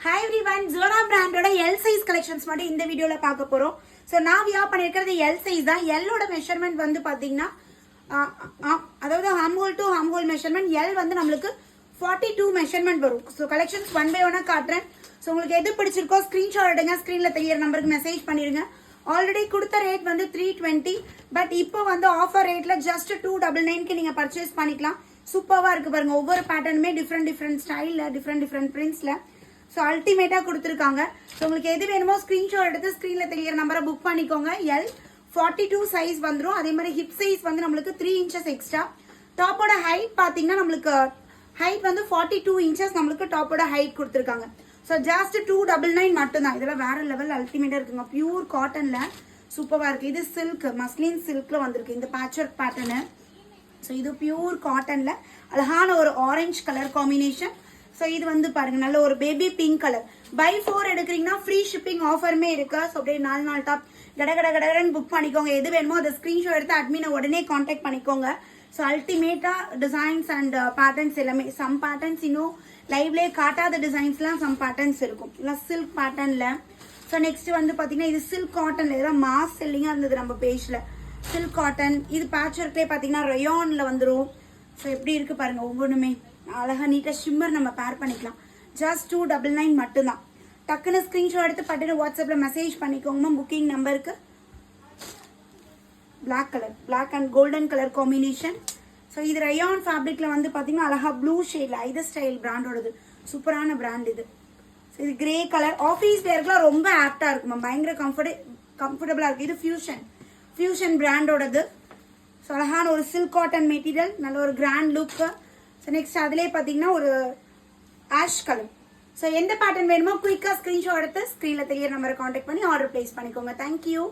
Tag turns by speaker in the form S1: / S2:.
S1: Hi everyone, Zora brand L size collections மட்டும் இந்த வீடியோல பார்க்க போறோம். சோ நான் வியா பண்ணிருக்கிறது L size தான். L ஓட மெஷர்மென்ட் வந்து பாத்தீங்கன்னா அதாவது arm hole to arm hole measurement L வந்து நமக்கு 42 மெஷர்மென்ட் வரும். சோ கலெக்ஷன்ஸ் ஒன் பை ஒன்னா காட்றேன். சோ உங்களுக்கு எது பிடிச்சிருக்கோ ஸ்கிரீன்ஷாட் எடுங்க, ஸ்கிரீன்ல தெரியற நம்பருக்கு மெசேஜ் பண்ணிருங்க. ஆல்ரெடி கொடுத்த ரேட் வந்து 320, பட் இப்போ வந்து ஆஃபர் ரேட்ல ஜஸ்ட் 299 க்கு நீங்க பர்ச்சேஸ் பண்ணிக்கலாம். சூப்பரா இருக்கு பாருங்க. ஒவ்வொரு பேட்டர்னுமே டிஃபரெண்ட் ஸ்டைல்ல டிஃபரெண்ட் பிரிண்ட்ஸ்ல ஸோ அல்டிமேட்டாக கொடுத்துருக்காங்க. ஸோ உங்களுக்கு எது வேணுமோ ஸ்க்ரீன்ஷாட் எடுத்து ஸ்க்ரீனில் தெரியிற நம்பரை புக் பண்ணிக்கோங்க. L 42 சைஸ் வந்துடும். அதே மாதிரி ஹிப் சைஸ் வந்து நம்மளுக்கு 3 inches எக்ஸ்ட்ரா. டாப்போட ஹைட் பார்த்தீங்கன்னா நம்மளுக்கு ஹைட் வந்து 42 inches நம்மளுக்கு டாப்போட ஹைட் கொடுத்துருக்காங்க. ஸோ ஜஸ்ட் 299 மட்டும்தான். இதெல்லாம் வேற லெவல் அல்டிமேட்டாக இருக்குங்க. பியூர் காட்டனில் சூப்பராக இருக்குது. இது சில்க் மஸ்லின் சில்கில் வந்திருக்கு இந்த பேட்ச் ஒர்க் பேட்டர்னு. ஸோ இது பியூர் காட்டனில் அழகான ஒரு ஆரஞ்சு கலர் காம்பினேஷன். ஸோ இது வந்து பாருங்க நல்ல ஒரு பேபி பிங்க் கலர். பை 4 எடுக்கிறீங்கன்னா ஃப்ரீ ஷிப்பிங் ஆஃபருமே இருக்கு. ஸோ அப்படியே 4 டாப் கடகடன்னு புக் பண்ணிக்கோங்க. எது வேணுமோ அதை ஸ்கிரீன்ஷாட் எடுத்து அட்மினை உடனே கான்டாக்ட் பண்ணிக்கோங்க. ஸோ அல்டிமேட்டா டிசைன்ஸ் அண்ட் பேட்டர்ன்ஸ் எல்லாமே சம் பேட்டர்ன்ஸ் இன்னும் லைவ்லேயே காட்டாத டிசைன்ஸ்லாம் சம் பேட்டர்ன்ஸ் இருக்கும். இல்லை சில்க் பேட்டர்ன்ல. ஸோ நெக்ஸ்ட் வந்து பார்த்தீங்கன்னா இது சில்க் காட்டன்ல இதெல்லாம் மாஸ் செல்லிங்காக இருந்தது நம்ம பேஜ்ல. சில்க் காட்டன் இது பேட்ச் ஒர்க்லேயே பார்த்தீங்கன்னா ரயான்ல வந்துடும். ஸோ எப்படி இருக்கு பாருங்க. ஒவ்வொன்றுமே அழகா நீட்டா ஷிம்மர் நம்ம பேர் பண்ணிக்கலாம். ஜஸ்ட் 299 மட்டும்தான். டக்குன்னு ஸ்கிரீன்ஷாட் எடுத்து பட்டு வாட்ஸ்அப்ல மெசேஜ் பண்ணிக்கோங்க. புக்கிங் நம்பருக்கு. Black and golden colour combination. So இது ரயான் ஃபேப்ரிக்ல வந்து பாத்தீங்கன்னா அழகா ப்ளூ ஷேட்ல ஐதர் ஸ்டைல் பிராண்டோடது சூப்பரான பிராண்ட் இது. ஸோ இது கிரே கலர் ஆஃபீஸ் வேர்க்குலாம் ரொம்ப ஆப்டா இருக்கும். பயங்கர கம்ஃபர்டபுளா இருக்கு. இது ஃபியூஷன் பிராண்டோடது. ஸோ அழகான ஒரு சில்க் காட்டன் மெட்டீரியல், நல்ல ஒரு கிராண்ட் லுக். ஸோ நெக்ஸ்ட் அதிலே பார்த்தீங்கன்னா ஒரு ஆஷ் கலர். ஸோ எந்த பேட்டர்ன் வேணுமோ குயிக்காக ஸ்க்ரீன்ஷாட் எடுத்து ஸ்க்ரீனில் தெரியற நம்பரை காண்டாக்ட் பண்ணி ஆர்டர் பிளேஸ் பண்ணிக்கோங்க. தேங்க்யூ.